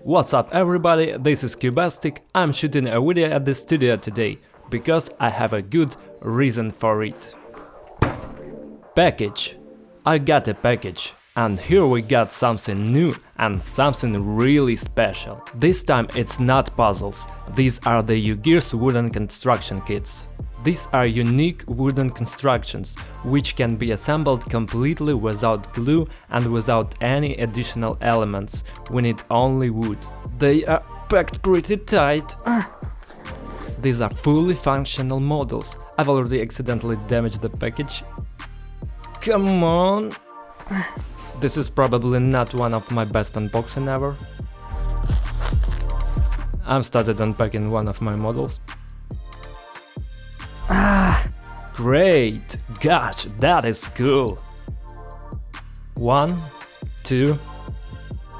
What's up everybody, this is Cubastic. I'm shooting a video at the studio today, because I have a good reason for it. Package. I got a package, and here we got something new and something really special. This time it's not puzzles, these are the UGears wooden construction kits. These are unique wooden constructions, which can be assembled completely without glue and without any additional elements. We need only wood. They are packed pretty tight. These are fully functional models. I've already accidentally damaged the package. Come on! This is probably not one of my best unboxing ever. I've started unpacking one of my models. Great! Gosh, that is cool! 1, 2,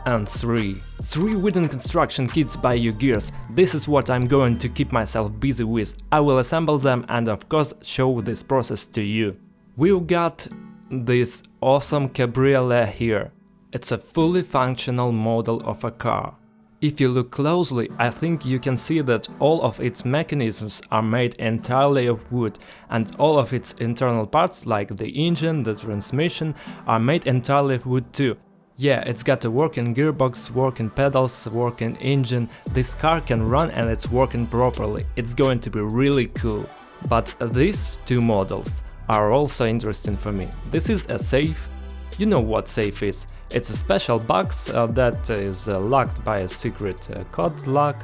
and 3. 3 wooden construction kits by UGears. This is what I'm going to keep myself busy with. I will assemble them and of course show this process to you. We've got this awesome cabriolet here. It's a fully functional model of a car. If you look closely, I think you can see that all of its mechanisms are made entirely of wood, and all of its internal parts, like the engine, the transmission, are made entirely of wood too. Yeah, it's got a working gearbox, working pedals, working engine. This car can run and it's working properly. It's going to be really cool. But these two models are also interesting for me. This is a safe. You know what safe is. It's a special box that is locked by a secret code lock.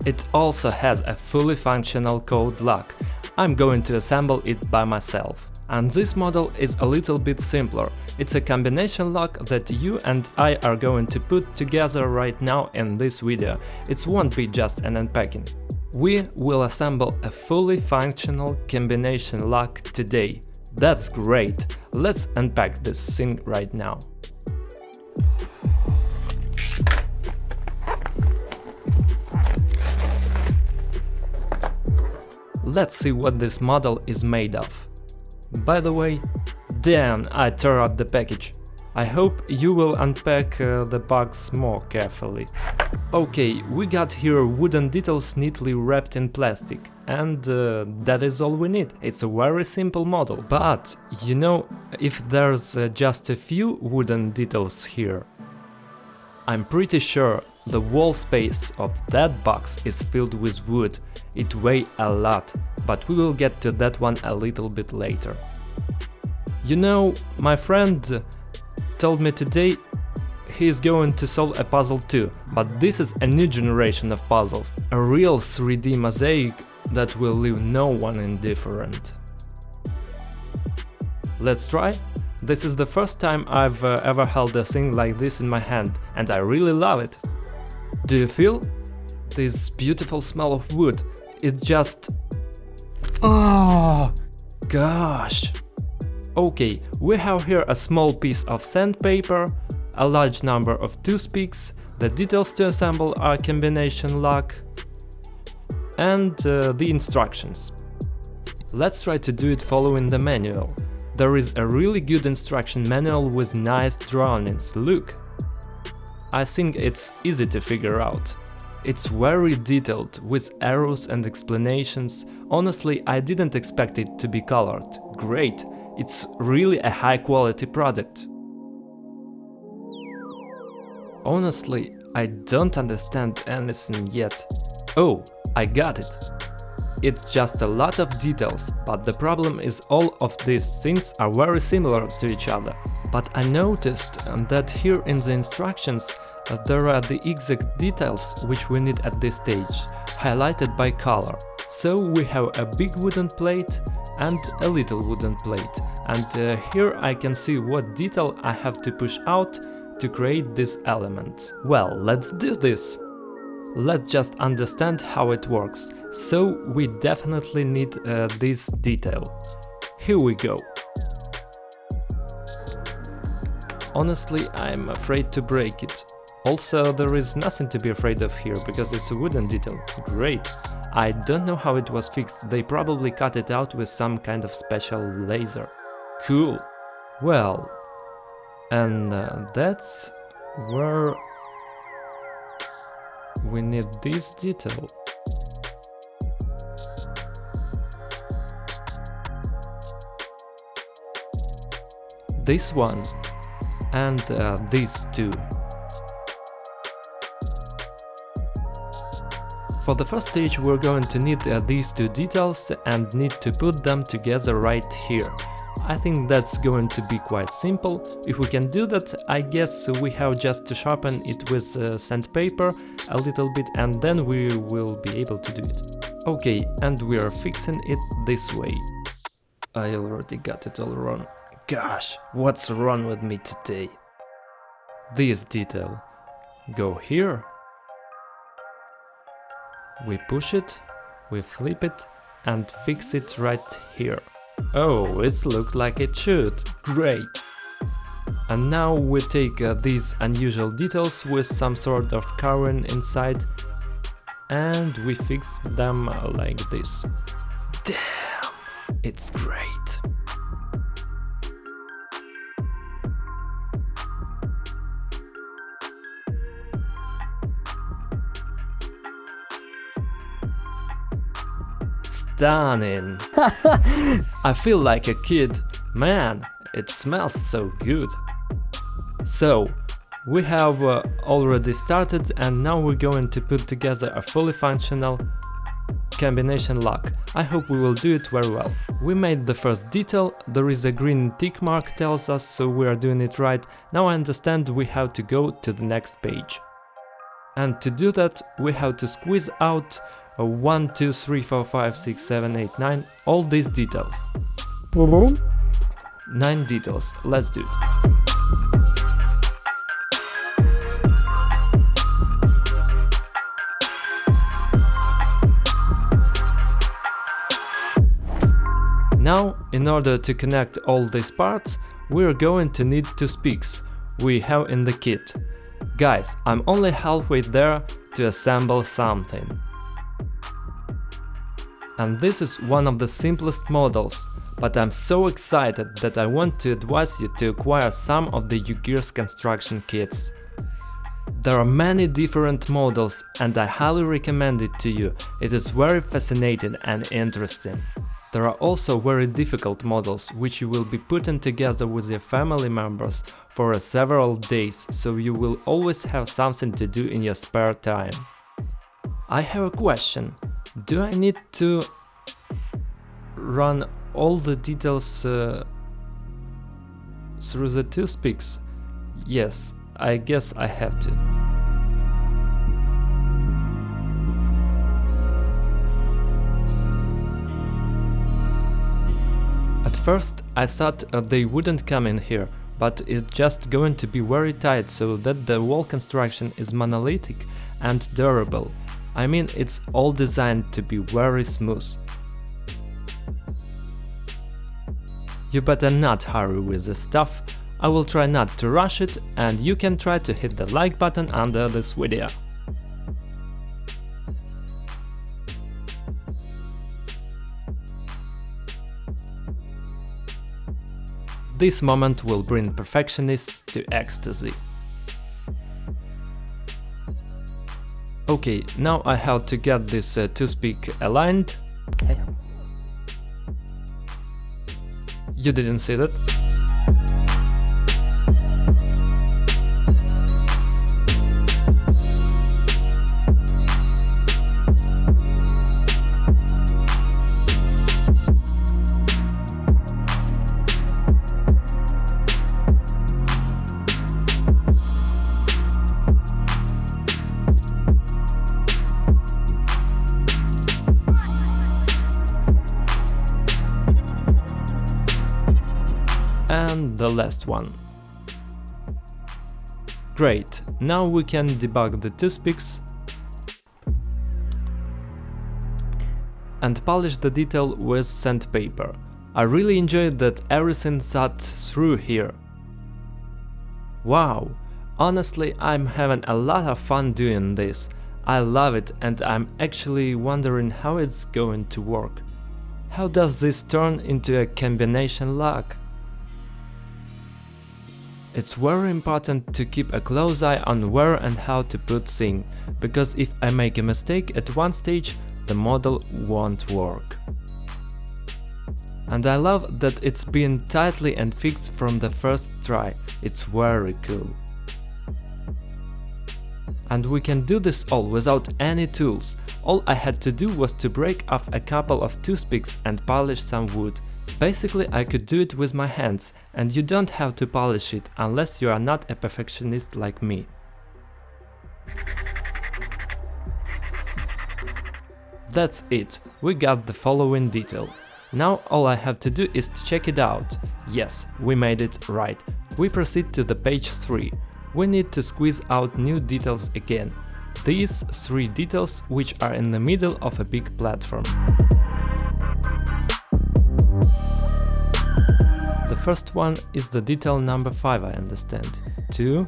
It also has a fully functional code lock. I'm going to assemble it by myself. And this model is a little bit simpler. It's a combination lock that you and I are going to put together right now in this video. It won't be just an unpacking. We will assemble a fully functional combination lock today. That's great. Let's unpack this thing right now. Let's see what this model is made of. By the way, damn, I tore up the package. I hope you will unpack the box more carefully. Okay, we got here wooden details neatly wrapped in plastic, and that is all we need. It's a very simple model, but you know, if there's just a few wooden details here, I'm pretty sure the wall space of that box is filled with wood. It weighs a lot, but we will get to that one a little bit later. You know, my friend told me today he's going to solve a puzzle too, but this is a new generation of puzzles, a real 3D mosaic that will leave no one indifferent. Let's try? This is the first time I've ever held a thing like this in my hand, and I really love it. Do you feel this beautiful smell of wood? It's just... oh gosh! Okay, we have here a small piece of sandpaper, a large number of toothpicks, the details to assemble our combination lock, and the instructions. Let's try to do it following the manual. There is a really good instruction manual with nice drawings, look! I think it's easy to figure out. It's very detailed, with arrows and explanations. Honestly, I didn't expect it to be colored. Great! It's really a high quality product. Honestly, I don't understand anything yet. Oh, I got it! It's just a lot of details, but the problem is all of these things are very similar to each other. But I noticed that here in the instructions there are the exact details which we need at this stage, highlighted by color. So we have a big wooden plate and a little wooden plate, and here I can see what detail I have to push out to create this element. Well, let's do this! Let's just understand how it works. So we definitely need this detail. Here we go. Honestly, I'm afraid to break it. Also, there is nothing to be afraid of here, because it's a wooden detail. Great! I don't know how it was fixed, they probably cut it out with some kind of special laser. Cool! Well, and that's where we need this detail. This one and these two. For the first stage we're going to need these two details and need to put them together right here. I think that's going to be quite simple. If we can do that, I guess we have just to sharpen it with sandpaper a little bit and then we will be able to do it. Okay, and we are fixing it this way. I already got it all wrong. Gosh, what's wrong with me today? This detail. Go here. We push it, we flip it and fix it right here. Oh, it's looked like it should. Great! And now we take these unusual details with some sort of carving inside and we fix them like this. Damn! It's great! Stunning! I feel like a kid. Man, it smells so good. So, we have already started and now we're going to put together a fully functional combination lock. I hope we will do it very well. We made the first detail, there is a green tick mark tells us so we are doing it right. Now I understand we have to go to the next page. And to do that we have to squeeze out 1, 2, 3, 4, 5, 6, 7, 8, 9, all these details. 9 details, let's do it. Now, in order to connect all these parts, we are going to need 2 spikes we have in the kit. Guys, I'm only halfway there to assemble something. And this is one of the simplest models, but I'm so excited that I want to advise you to acquire some of the UGears construction kits. There are many different models and I highly recommend it to you, it is very fascinating and interesting. There are also very difficult models which you will be putting together with your family members for several days, so you will always have something to do in your spare time. I have a question. Do I need to run all the details through the 2 spikes? Yes, I guess I have to. At first I thought they wouldn't come in here, but it's just going to be very tight so that the wall construction is monolithic and durable. I mean, it's all designed to be very smooth. You better not hurry with this stuff, I will try not to rush it and you can try to hit the like button under this video. This moment will bring perfectionists to ecstasy. Okay, now I have to get this 2-spike aligned. You didn't see that? And the last one. Great, now we can debug the 2 spikes and polish the detail with sandpaper. I really enjoyed that everything sat through here. Wow, honestly I'm having a lot of fun doing this. I love it and I'm actually wondering how it's going to work. How does this turn into a combination lock? It's very important to keep a close eye on where and how to put things, because if I make a mistake at one stage, the model won't work. And I love that it's been tightly and fixed from the first try, it's very cool. And we can do this all without any tools. All I had to do was to break off a couple of toothpicks and polish some wood. Basically, I could do it with my hands, and you don't have to polish it unless you are not a perfectionist like me. That's it, we got the following detail. Now all I have to do is to check it out. Yes, we made it right. We proceed to the page 3. We need to squeeze out new details again. These 3 details which are in the middle of a big platform. The first one is the detail number 5, I understand. 2,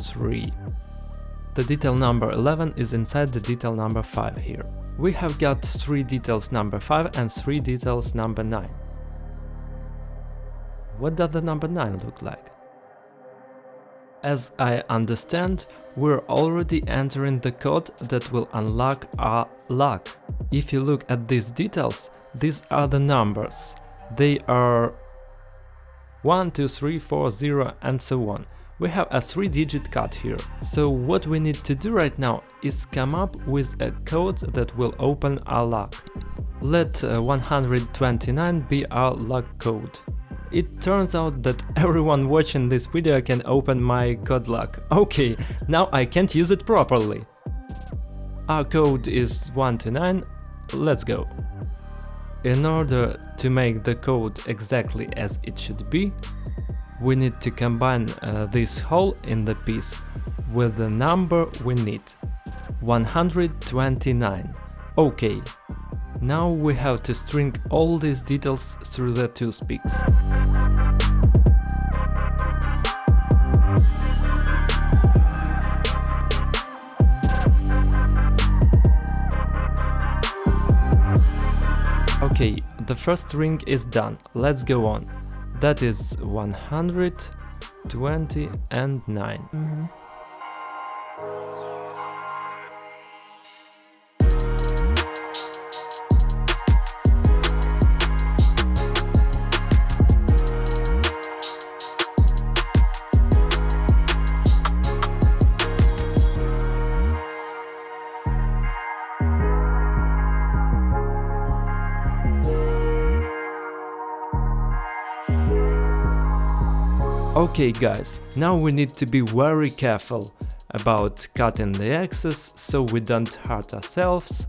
3. The detail number 11 is inside the detail number 5 here. We have got 3 details number 5 and 3 details number 9. What does the number 9 look like? As I understand, we're already entering the code that will unlock our lock. If you look at these details, these are the numbers. They are 1, 2, 3, 4, 0 and so on. We have a 3-digit code here. So what we need to do right now is come up with a code that will open our lock. Let 129 be our lock code. It turns out that everyone watching this video can open my code lock. Okay, now I can't use it properly. Our code is 129, let's go. In order to make the code exactly as it should be, we need to combine this hole in the piece with the number we need, 129. Okay, now we have to string all these details through the toothpicks. Okay, the first ring is done, let's go on. That is 120 and 9. Okay guys, now we need to be very careful about cutting the axes so we don't hurt ourselves,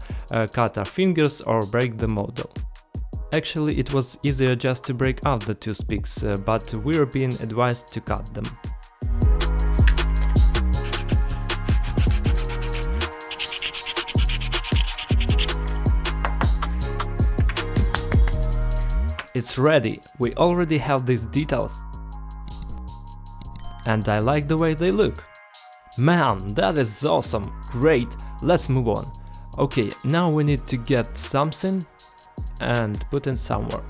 cut our fingers or break the model. Actually, it was easier just to break off the toothpicks, but we're being advised to cut them. It's ready, we already have these details. And I like the way they look. Man, that is awesome, great, let's move on. Okay, now we need to get something and put it somewhere.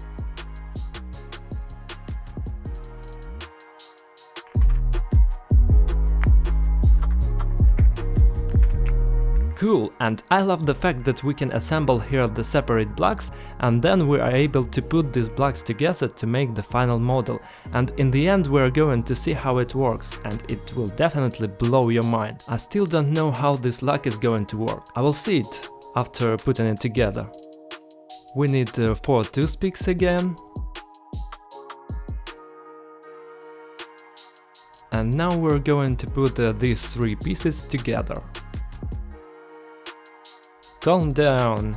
Cool, and I love the fact that we can assemble here the separate blocks and then we are able to put these blocks together to make the final model. And in the end we are going to see how it works and it will definitely blow your mind. I still don't know how this lock is going to work. I will see it after putting it together. We need 4 toothpicks again. And now we're going to put these 3 pieces together. Calm down.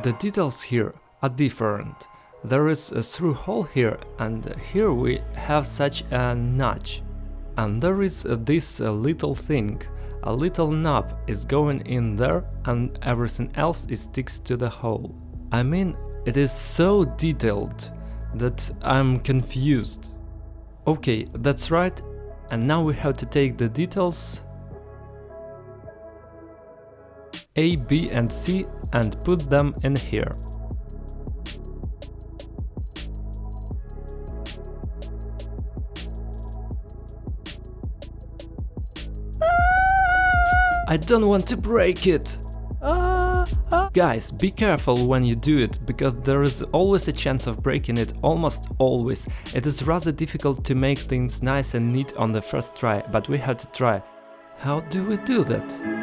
The details here are different. There is a through hole here and here we have such a notch. And there is this little thing. A little knob is going in there and everything else is sticks to the hole. I mean, it is so detailed that I'm confused. Okay, that's right. And now we have to take the details A, B and C and put them in here. I don't want to break it! Guys, be careful when you do it, because there is always a chance of breaking it, almost always. It is rather difficult to make things nice and neat on the first try, but we have to try. How do we do that?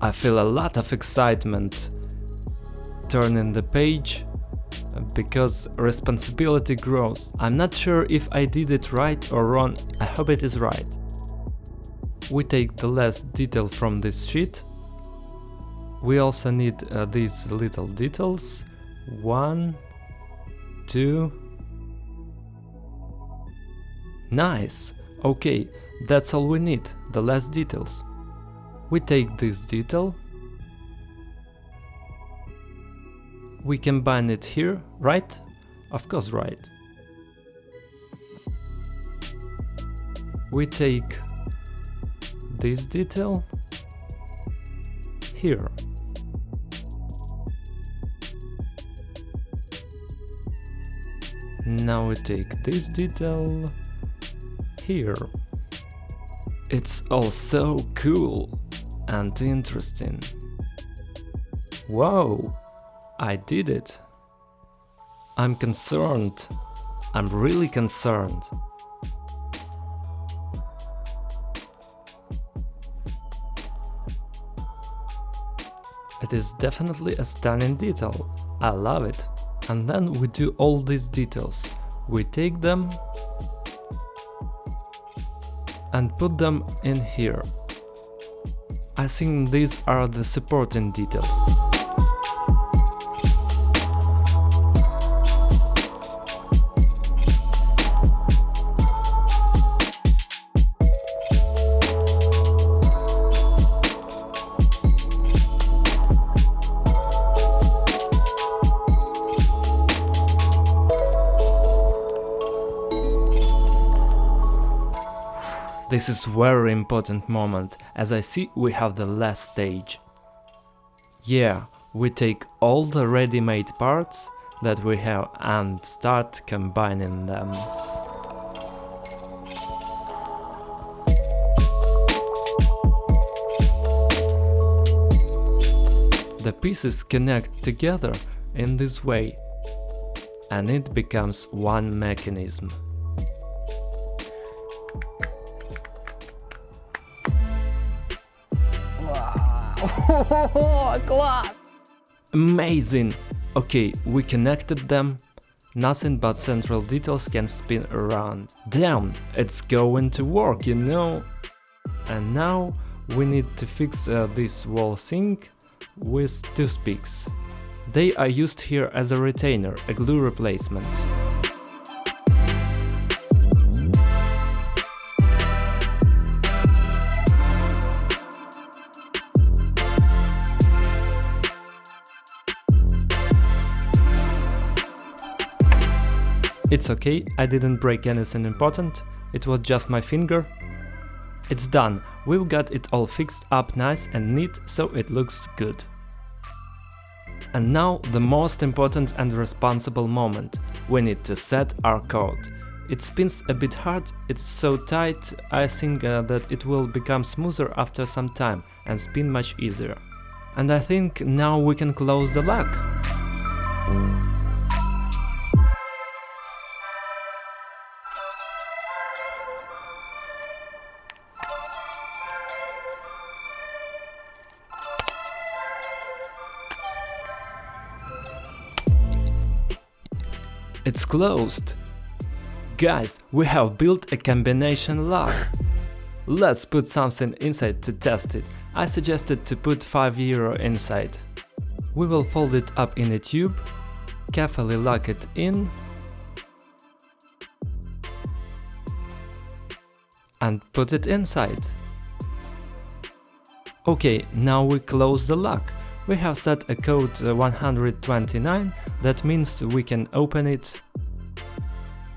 I feel a lot of excitement turning the page because responsibility grows. I'm not sure if I did it right or wrong. I hope it is right. We take the last detail from this sheet. We also need these little details. 1, 2. Nice! Okay, that's all we need, the last details. We take this detail, we combine it here, right? Of course, right. We take this detail here. Now we take this detail here. It's all so cool and interesting. Wow, I did it. I'm concerned. I'm really concerned. It is definitely a stunning detail. I love it. And then we do all these details. We take them and put them in here. I think these are the supporting details. This is very important moment, as I see we have the last stage. Yeah, we take all the ready-made parts that we have and start combining them. The pieces connect together in this way, and it becomes one mechanism. Класс! Amazing! Okay, we connected them. Nothing but central details can spin around. Damn, it's going to work, you know? And now we need to fix this wall thing with toothpicks. They are used here as a retainer, a glue replacement. It's okay, I didn't break anything important, it was just my finger. It's done, we've got it all fixed up nice and neat, so it looks good. And now the most important and responsible moment. We need to set our code. It spins a bit hard, it's so tight, I think that it will become smoother after some time and spin much easier. And I think now we can close the lock. It's closed. Guys, we have built a combination lock. Let's put something inside to test it. I suggested to put €5 inside. We will fold it up in a tube, carefully lock it in, and put it inside. Okay, now we close the lock. We have set a code 129, that means we can open it.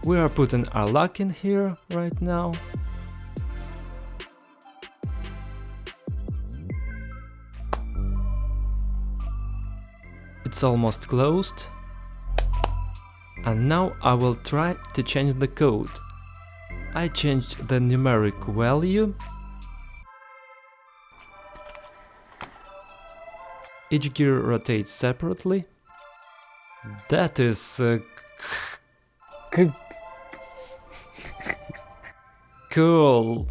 We are putting our lock in here right now. It's almost closed. And now I will try to change the code. I changed the numeric value. Each gear rotates separately. That is cool.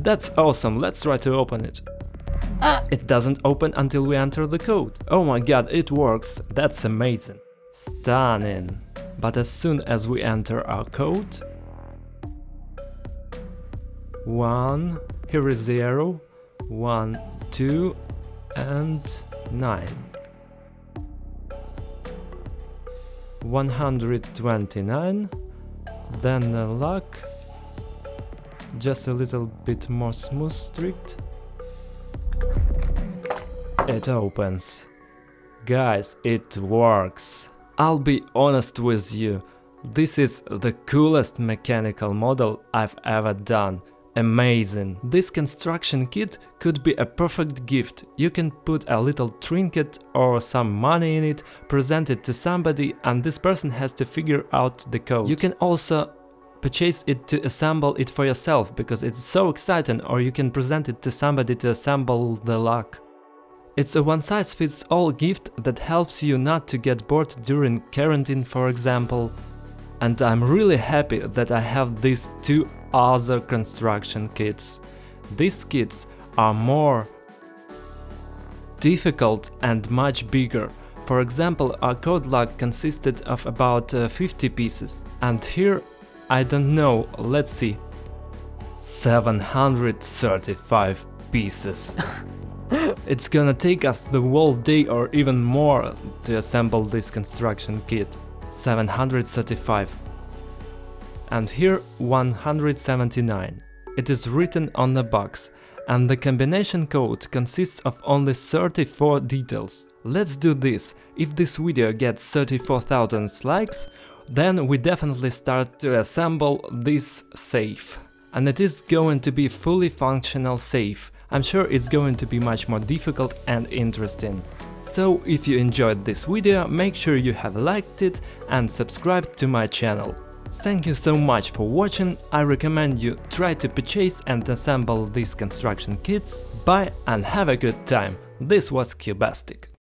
That's awesome, let's try to open it. It doesn't open until we enter the code. Oh my god, it works, that's amazing. Stunning. But as soon as we enter our code... 1, here is 0, 1, 2 and 9. 129, then the lock, just a little bit more smooth strict. It opens. Guys, it works. I'll be honest with you, this is the coolest mechanical model I've ever done. Amazing. This construction kit could be a perfect gift. You can put a little trinket or some money in it, present it to somebody, and this person has to figure out the code. You can also purchase it to assemble it for yourself because it's so exciting, or you can present it to somebody to assemble the lock. It's a one-size-fits-all gift that helps you not to get bored during quarantine, for example. And I'm really happy that I have these two other construction kits. These kits are more difficult and much bigger. For example, our code lock consisted of about 50 pieces, and here, I don't know, let's see, 735 pieces. It's gonna take us the whole day or even more to assemble this construction kit. 735. And here 179. It is written on the box, and the combination code consists of only 34 details. Let's do this. If this video gets 34,000 likes, then we definitely start to assemble this safe. And it is going to be fully functional safe. I'm sure it's going to be much more difficult and interesting. So if you enjoyed this video, make sure you have liked it and subscribed to my channel. Thank you so much for watching. I recommend you try to purchase and assemble these construction kits. Bye and have a good time. This was Cubastic.